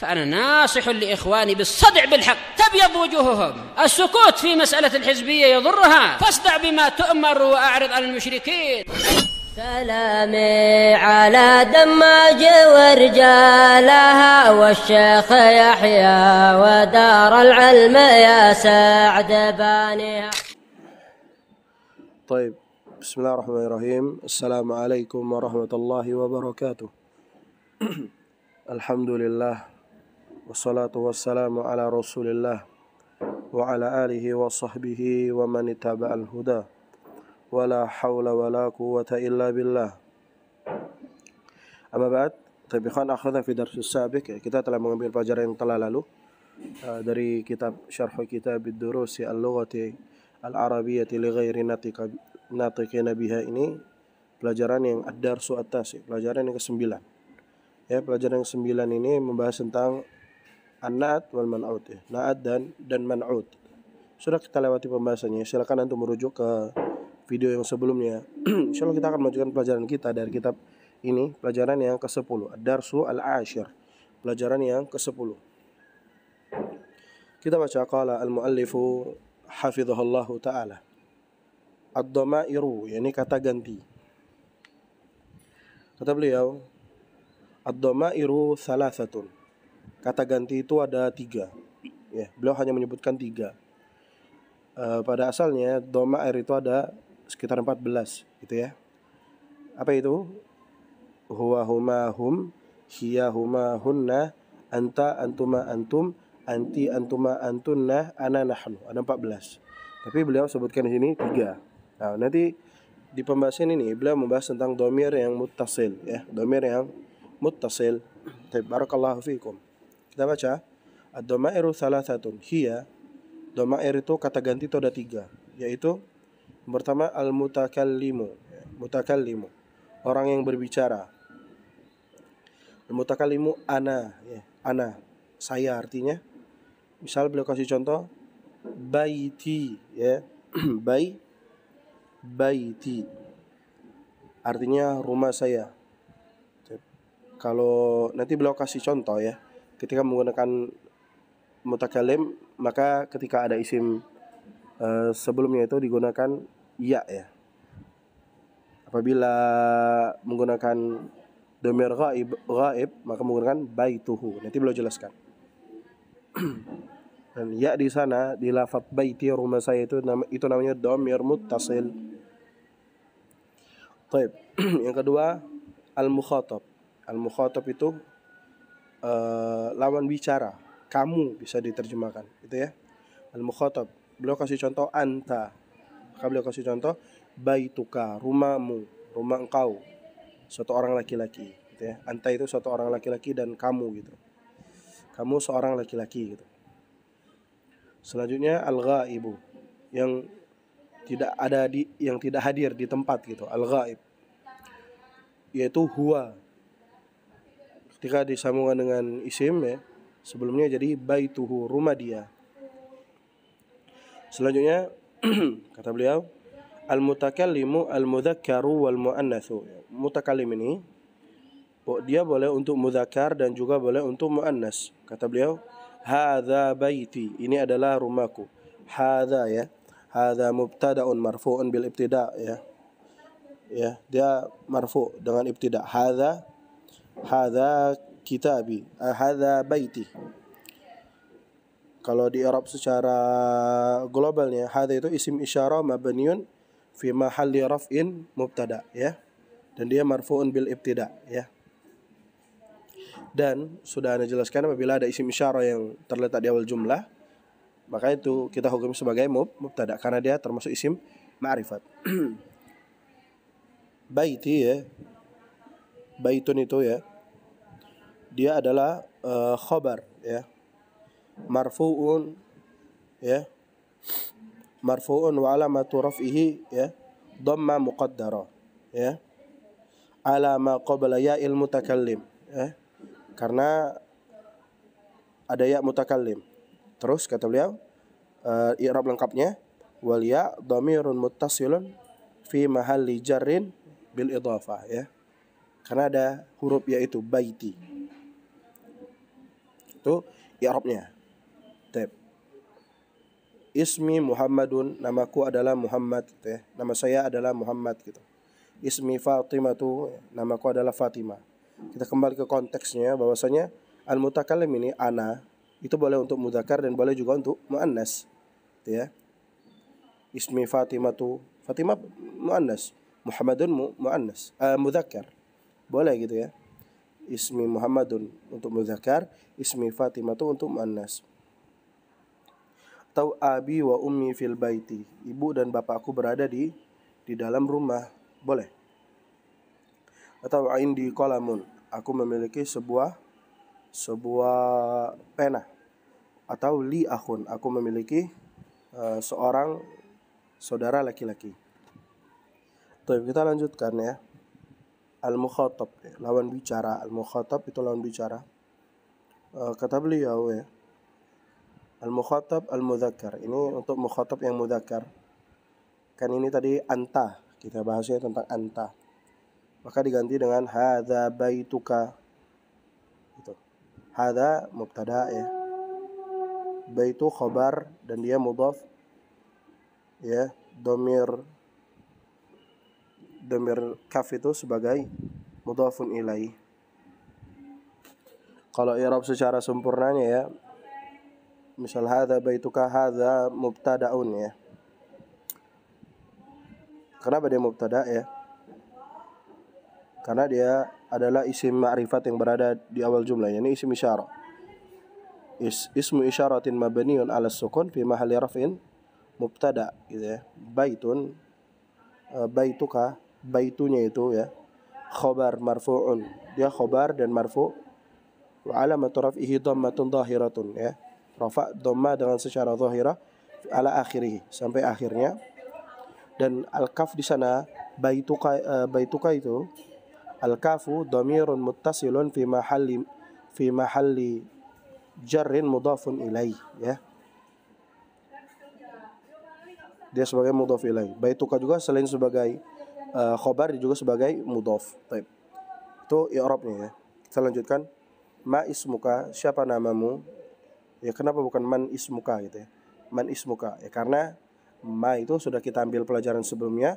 فأنا ناصح لإخواني بالصدع بالحق تبيض وجوههم. السكوت في مسألة الحزبية يضرها، فاصدع بما تؤمر وأعرض عن المشركين. سلامي على دماج ورجالها والشيخ يحيى ودار العلم يا سعد بانيها. طيب، بسم الله الرحمن الرحيم. السلام عليكم ورحمة الله وبركاته. الحمد لله والصلاة والسلام على رسول الله وعلى آله وصحبه ومن اتبع الهدى ولا حول ولا قوة إلا بالله. Amma ba'd, tabiqan akhadha fi darsus sabiq, kita telah mengambil pelajaran yang telah lalu dari kitab Syarh Kitab ad-Durusi al-Lughati al-Arabiyyati li ghairi natiqina biha ini, pelajaran yang ad-darsu at-tasi, pelajaran yang ke-9. Ya, pelajaran yang ke-9 ini membahas tentang an-na'at wal man'ut, ya. Na'at dan man'ut. Sudah kita lewati pembahasannya, silakan antum merujuk ke video yang sebelumnya. Insyaallah kita akan melanjutkan pelajaran kita dari kitab ini, pelajaran yang ke-10, ad-darsu al-ashir, pelajaran yang ke-10. Kita baca qala al-muallifu hafizahullahu ta'ala. Ad-dhamairu, yakni kata ganti. Kata beliau, ad-dhamairu thalathatun. Kata ganti itu ada 3. Ya, beliau hanya menyebutkan 3. Pada asalnya dhamair itu ada sekitar 14, gitu ya. Apa itu? Huwa huma hum, hiya huma hunna, anta antuma antum, anti antuma antunna, ana nahnu. Ada 14. Tapi beliau sebutkan di sini 3. Nah, nanti di pembahasan ini beliau membahas tentang dhamir yang muttasil, ya. Dhamir yang muttasil. Barakallahu fikum. Kita baca, ad-dhamairu thalathatun. Hiya, dhamair itu kata ganti itu ada 3, yaitu yang pertama al-mutakallimu, mutakallimu, orang yang berbicara. Al-mutakallimu ana, ya, ana, saya artinya. Misal beliau kasih contoh baiti, ya. Baiti artinya rumah saya. Kalau nanti beliau kasih contoh, ya, ketika menggunakan mutakallim, maka ketika ada isim sebelumnya itu digunakan ya, ya. Apabila menggunakan dhamir ghaib, maka menggunakan baituhu. Nanti beliau jelaskan. Dan ya di sana di lafaz baiti, rumah saya, itu namanya dhamir muttasil. Baik. Yang kedua al-mukhatab. Al-mukhatab itu lawan bicara. Kamu bisa diterjemahkan, gitu ya. Al-mukhatab. Beliau kasih contoh anta. Maka beliau kasih contoh baituka, rumahmu, rumah engkau, suatu orang laki-laki, gitu ya. Anta itu suatu orang laki-laki dan kamu, gitu. Kamu seorang laki-laki, gitu. Selanjutnya al-ghaibu, yang tidak ada yang tidak hadir di tempat, gitu. Al-ghaib, yaitu huwa. Ketika disambungkan dengan isim, ya, sebelumnya jadi baituhu, rumah dia. Selanjutnya kata beliau al-mutakallimu al-mudzakkaru wal muannatsu. Mutakallim ini dia boleh untuk mudzakkar dan juga boleh untuk muannas. Kata beliau hadza baiti, ini adalah rumahku. Hadza, ya, hadza mubtada'un marfu'un bil ibtida', ya. Ya, dia marfu' dengan ibtida'. Hadza kitabi, hadza baiti. Kalau di Arab secara globalnya, hadza itu isim isyarah mabniun fi mahalli raf'in mubtada, ya. Dan dia marfu'un bil ibtida', ya. Dan sudah Anda jelaskan, apabila ada isim isyarah yang terletak di awal jumlah, maka itu kita hukum sebagai mubtada karena dia termasuk isim ma'rifat. Baiti, ya. Baitun itu, ya, dia adalah khabar, ya. Marfu'un, ya. Marfu'un wa alamatu raf'ihi, ya, dhamma muqaddara, ya, ala ma qabla ya'il mutakallim, ya. Karena ada ya mutakallim. Terus kata beliau i'rab lengkapnya wal ya dhamirun muttasilun fi mahalli jarrin bil idhafah, ya. Karena ada huruf yaitu baiti. Itu i'rabnya. Taib. Ismi Muhammadun, namaku adalah Muhammad gitu ya. Nama saya adalah Muhammad gitu. Ismi Fatimatu, namaku adalah Fatimah. Kita kembali ke konteksnya bahwasanya al-mutakallim ini ana itu boleh untuk mudzakkar dan boleh juga untuk muannas. Gitu ya. Ismi Fatimatu, Fatimah muannas, Muhammadun muannas, mudzakkar. Boleh gitu ya. Ismi Muhammadun untuk mudzakkar, ismi Fatimatu untuk muannas. Atau abi wa ummi fil baiti, ibu dan bapakku berada di dalam rumah, boleh. Atau indi qalamun, aku memiliki sebuah pena. Atau li akhun, aku memiliki seorang saudara laki-laki. Baik, kita lanjutkan ya. Al-mukhatab, lawan bicara. Al-mukhatab itu lawan bicara. Kata beliau ya, al-mukhatab al-mudzakkar. Ini untuk mukhatab yang mudzakkar. Kan ini tadi anta, kita bahasnya tentang anta. Maka diganti dengan hadza baituka. Itu. Hadza mubtada ya. Baitu khabar dan dia mudhaf ya, domir kaf itu sebagai mudhafun ilaih. Kalau i'rab secara sempurnanya ya, misal hadza baituka, hadza mubtadaun ya. Kenapa dia mubtada ya? Karena dia adalah isim ma'rifat yang berada di awal jumlah, ini isim isyarah. Ismu isyaratin mabniun 'ala sukun fi mahalli raf'in mubtada gitu ya. Baitun, baituka, baitunya itu ya, khabar marfu'un, dia khabar dan marfu', wa alamatu raf'ihi dhammatun dhahiratun ya, rafa' dhamma dengan secara zahirah ala akhirih, sampai akhirnya. Dan al-kaf di sana baituka itu al-kafu dhamirun muttasilun fi mahalli jarrin mudhafun ilaih ya, dia sebagai mudhaf ilaih. Baituka juga selain sebagai khobar juga sebagai mudhaf. Baik. Itu i'rabnya ya. Kita lanjutkan. Ma ismuka, siapa namamu? Ya kenapa bukan man ismuka gitu ya? Man ismuka ya karena ma itu sudah kita ambil pelajaran sebelumnya.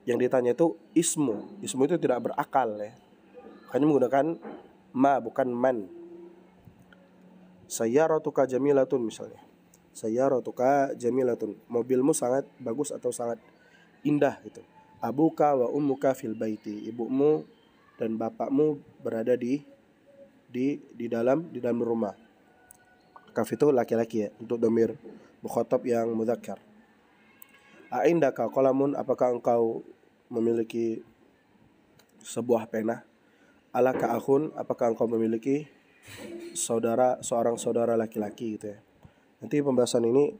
Yang ditanya itu ismu. Ismu itu tidak berakal ya. Makanya menggunakan ma bukan man. Sayyaratuka jamilatun misalnya. Sayyaratuka jamilatun, mobilmu sangat bagus atau sangat indah gitu. Abuka wa ummuka fil baiti, ibumu dan bapakmu berada di dalam rumah. Kaf itu laki-laki ya, untuk dhamir mukhatab yang mudzakkar. A'indaka qalamun, apakah engkau memiliki sebuah pena? Alaka akhun, apakah engkau memiliki seorang saudara laki-laki gitu ya. Nanti pembahasan ini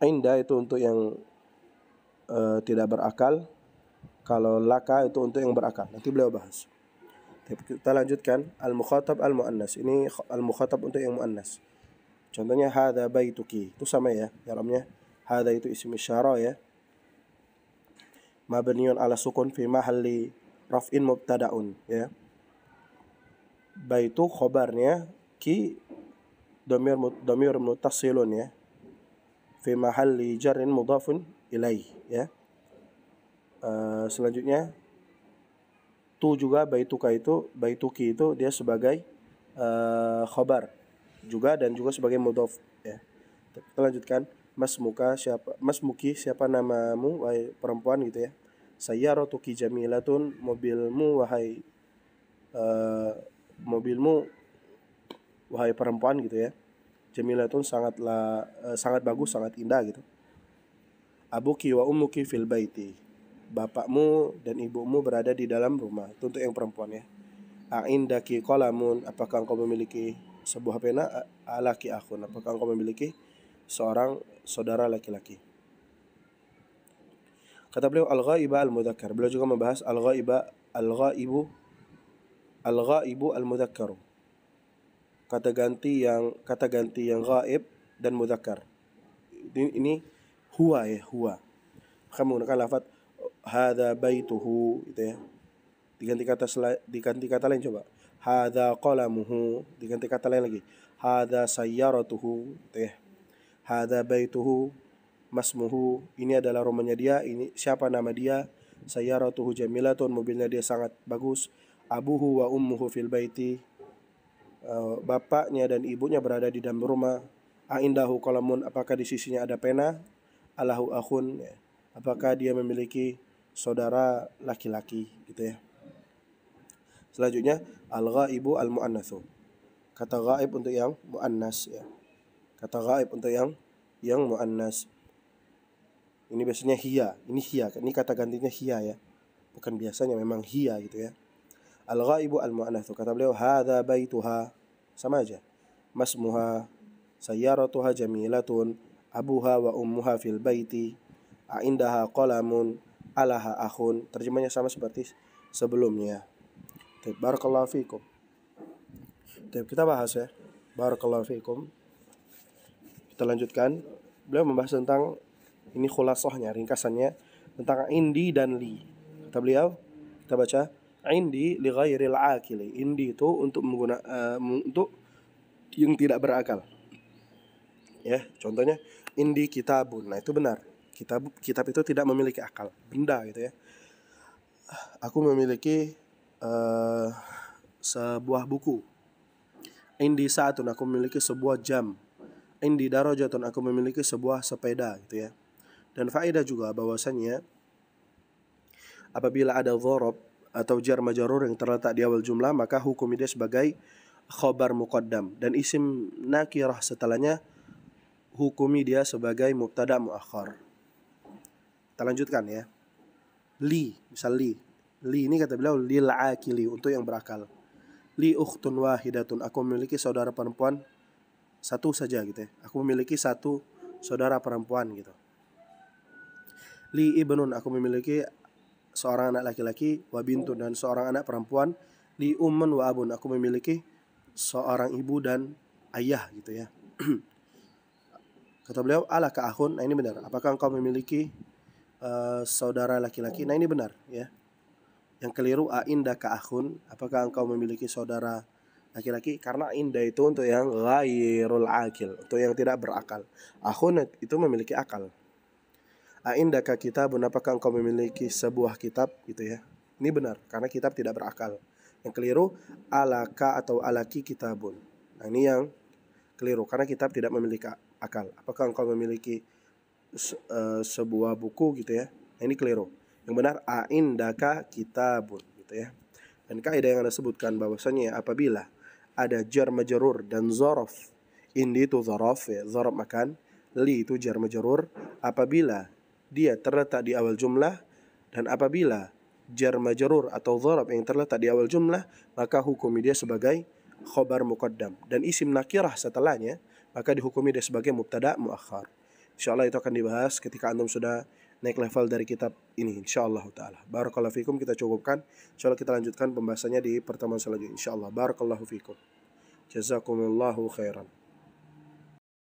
inda itu untuk yang tidak berakal, kalau laka itu untuk yang berakal. Nanti beliau bahas. Kita lanjutkan al-mukhatab al-muannas. Ini al-mukhatab untuk yang muannas. Contohnya hadza baituki. Itu sama ya, i'rabnya. Hadza itu isim isyarah ya. Mabniun ala sukun fi mahalli raf'in mubtada'un ya. Baitu khabarnya, ki domir muttasilun ya, fi mahalli jarrin mudhafun ilaih ya. Selanjutnya tu juga baituki itu dia sebagai khabar juga dan juga sebagai mudhaf ya. Kita lanjutkan. Masmuki, siapa namamu wahai perempuan gitu ya. Sayyaratuki jamilatun, mobilmu wahai wahai perempuan gitu ya. Jamilatun sangat bagus, sangat indah gitu. Abuki wa ummuki fil baiti, bapakmu dan ibumu berada di dalam rumah. Itu untuk yang perempuan ya. A'indaki qalamun, apakah engkau memiliki sebuah pena? Alaki akhun, apakah engkau memiliki seorang saudara laki-laki? Kata beliau al-ghaiba al-mudzakkar. Beliau juga membahas al-ghaibu al-mudzakkaru. Kata ganti yang ghaib dan mudzakkar. Ini huwa ya, huwa. Maka menggunakan lafaz hadza baituhu gitu ya. Diganti kata lain coba. hadza qalamuhu, diganti kata lain lagi, hadza sayyaratuhu, gitu ya. Hadza baituhu, masmuhu, ini adalah rumahnya dia, ini siapa nama dia. Sayyaratuhu jamilatun, mobilnya dia sangat bagus. Abuhu wa ummuhu fil baiti, bapaknya dan ibunya berada di dalam rumah. Aindahu qalamun, apakah di sisinya ada pena. Alahu akhun, ya. Apakah dia memiliki saudara laki-laki, gitu ya. Selanjutnya al-ghaibu al-muannatsu, kata ghaib untuk yang muannas, ya. Kata ghaib untuk yang muannas. Ini biasanya hiya, ini hiya, ini kata gantinya hiya, ya. Bukan biasanya, memang hiya, gitu ya. Al-ghaibu al-muannatsu, kata beliau hadza baituha, sama aja. Masmuha sayyaratuha jamilatun, abuha wa ummuha fil baiti, aindaha qalamun, alaha akhun. Terjemahnya sama seperti sebelumnya. Barakallahu fikum. Kita bahas, ya. Barakallahu fikum. Kita lanjutkan. Beliau membahas tentang, ini khulasahnya, ringkasannya, tentang indi dan li. Kata beliau, kita baca, indi li ghairil akili. Indi itu untuk untuk yang tidak berakal. Ya, contohnya indi kitabun. Nah, itu benar. Kitab itu tidak memiliki akal, benda, gitu ya. Aku memiliki sebuah buku. Indi saatun, aku memiliki sebuah jam. Indi darajatun, aku memiliki sebuah sepeda, gitu ya. Dan faedah juga bahwasannya apabila ada dhorob atau jar majrur yang terletak di awal jumlah, maka hukum dia sebagai khabar muqaddam, dan isim nakirah setelahnya hukumi dia sebagai mubtada muakhar. Kita lanjutkan, ya. Li, misal li ini kata beliau lil akili, untuk yang berakal. Li ukhtun wahidatun, aku memiliki saudara perempuan satu saja, gitu ya. Aku memiliki satu saudara perempuan, gitu. Li ibnun, aku memiliki seorang anak laki-laki, wa bintun, dan seorang anak perempuan. Li ummun wa abun, aku memiliki seorang ibu dan ayah, gitu ya. Kata beliau alaka akhun, nah ini benar. Apakah engkau memiliki saudara laki-laki? Nah ini benar, ya. Yang keliru aindaka akhun, apakah engkau memiliki saudara laki-laki? Karena inda itu untuk yang ghairul akil, untuk yang tidak berakal. Akhun itu memiliki akal. Aindaka kitabun, apakah engkau memiliki sebuah kitab, gitu ya. Ini benar, karena kitab tidak berakal. Yang keliru alaka atau alaki kitabun. Nah ini yang keliru, karena kitab tidak memiliki akal. Apakah engkau memiliki sebuah buku, gitu ya. Nah ini keliru. Yang benar aindaka kitabun, gitu ya. Dan kaidah yang Anda sebutkan bahwasanya apabila ada jar majrur dan dzaraf, indi itu dzaraf, ya, dzaraf makan, li itu jar majrur, apabila dia terletak di awal jumlah, dan apabila jar majrur atau dzaraf yang terletak di awal jumlah, maka hukumi dia sebagai khabar muqaddam, dan isim nakirah setelahnya maka dihukumi dia sebagai mubtada muakhar. Insyaallah itu akan dibahas ketika antum sudah naik level dari kitab ini, insyaallah taala. Barakallahu fikum, kita cukupkan. Insyaallah kita lanjutkan pembahasannya di pertemuan selanjutnya, insyaallah. Barakallahu fikum. Jazakumullahu khairan.